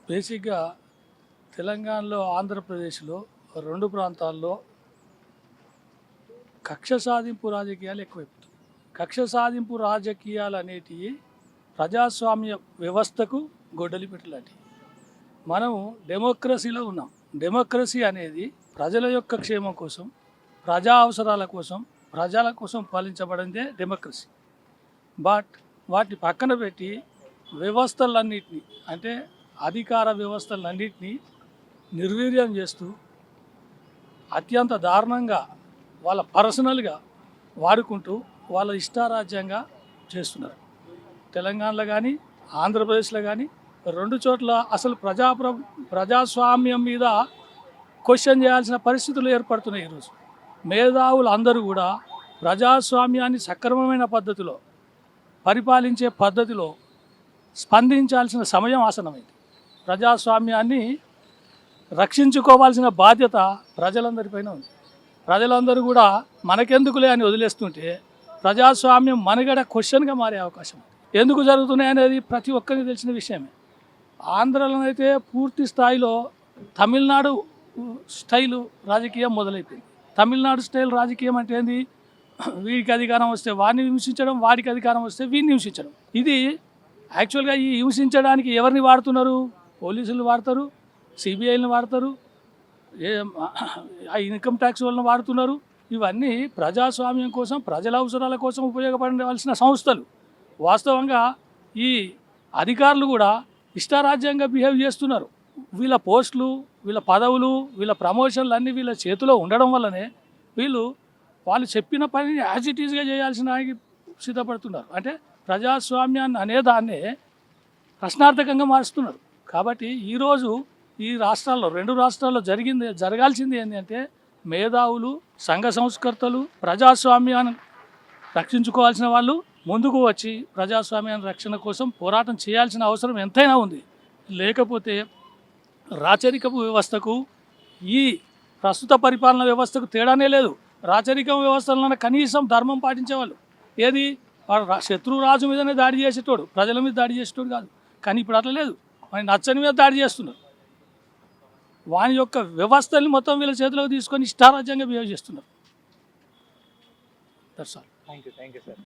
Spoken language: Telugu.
బేసిక్గా తెలంగాణలో ఆంధ్రప్రదేశ్లో రెండు ప్రాంతాల్లో కక్ష సాధింపు రాజకీయాలు ఎక్కువైపోతాయి. కక్ష సాధింపు రాజకీయాలు అనేటివి ప్రజాస్వామ్య వ్యవస్థకు గొడ్డలి పెట్టలాంటివి. మనం డెమోక్రసీలో ఉన్నాం. డెమోక్రసీ అనేది ప్రజల యొక్క క్షేమం కోసం, ప్రజా అవసరాల కోసం, ప్రజల కోసం పాలించబడిందే డెమోక్రసీ. బట్ వాటిని పక్కన పెట్టి వ్యవస్థలన్నింటినీ, అంటే అధికార వ్యవస్థలన్నింటినీ నిర్వీర్యం చేస్తూ అత్యంత దారుణంగా వాళ్ళ పర్సనల్గా వాడుకుంటూ వాళ్ళ ఇష్టారాజ్యంగా చేస్తున్నారు. తెలంగాణలో కానీ ఆంధ్రప్రదేశ్లో కానీ రెండు చోట్ల అసలు ప్రజాస్వామ్యం మీద క్వశ్చన్ చేయాల్సిన పరిస్థితులు ఏర్పడుతున్నాయి. ఈరోజు మేధావులు అందరూ కూడా ప్రజాస్వామ్యాన్ని సక్రమమైన పద్ధతిలో పరిపాలించే పద్ధతిలో స్పందించాల్సిన సమయం ఆసనమైంది. ప్రజాస్వామ్యాన్ని రక్షించుకోవాల్సిన బాధ్యత ప్రజలందరిపైన ఉంది. ప్రజలందరూ కూడా మనకెందుకులే అని వదిలేస్తుంటే ప్రజాస్వామ్యం మనగడ క్వశ్చన్గా మారే అవకాశం ఉంది. ఎందుకు జరుగుతున్నాయి అనేది ప్రతి ఒక్కరికి తెలిసిన విషయమే. ఆంధ్రలోనైతే పూర్తి స్థాయిలో తమిళనాడు స్టైలు రాజకీయం మొదలైపోయింది. తమిళనాడు స్టైల్ రాజకీయం అంటే ఏంది? వీడికి అధికారం వస్తే వాడిని హింసించడం, వాడికి అధికారం వస్తే వీడిని హింసించడం. ఇది యాక్చువల్గా ఈ హింసించడానికి ఎవరిని వాడుతున్నారు? పోలీసులు వాడతారు, సిబిఐని వాడతారు, ఇన్కమ్ ట్యాక్స్ వాళ్ళని వాడుతున్నారు. ఇవన్నీ ప్రజాస్వామ్యం కోసం, ప్రజల అవసరాల కోసం ఉపయోగపడవలసిన సంస్థలు. వాస్తవంగా ఈ అధికారులు కూడా ఇష్టారాజ్యంగా బిహేవ్ చేస్తున్నారు. వీళ్ళ పోస్టులు, వీళ్ళ పదవులు, వీళ్ళ ప్రమోషన్లు అన్నీ వీళ్ళ చేతిలో ఉండడం వల్లనే వాళ్ళు చెప్పిన పనిని యాజ్ ఇట్ ఈజ్గా చేయాల్సిన సిద్ధపడుతున్నారు. అంటే ప్రజాస్వామ్యాన్ని అనే దాన్నే ప్రశ్నార్థకంగా మారుస్తున్నారు. కాబట్టి ఈరోజు ఈ రాష్ట్రాల్లో, రెండు రాష్ట్రాల్లో జరగాల్సింది ఏంటంటే మేధావులు, సంఘ సంస్కర్తలు, ప్రజాస్వామ్యాన్ని రక్షించుకోవాల్సిన వాళ్ళు ముందుకు వచ్చి ప్రజాస్వామ్యాన్ని రక్షణ కోసం పోరాటం చేయాల్సిన అవసరం ఎంతైనా ఉంది. లేకపోతే రాచరికపు వ్యవస్థకు ఈ ప్రస్తుత పరిపాలన వ్యవస్థకు తేడానే లేదు. రాచరిక వ్యవస్థలను కనీసం ధర్మం పాటించేవాళ్ళు. ఏది? వాడు శత్రు రాజు మీదనే దాడి చేసేటోడు, ప్రజల మీద దాడి చేసేటోడు కాదు. కానీ ఇప్పుడు అట్లా లేదు. వాని నచ్చని మీద దాడి చేస్తున్నారు. వాని యొక్క వ్యవస్థని మొత్తం వీళ్ళ చేతిలోకి తీసుకొని ఇష్టారాజ్యంగా బిహేవ్ చేస్తున్నారు. That's all. Thank you sir.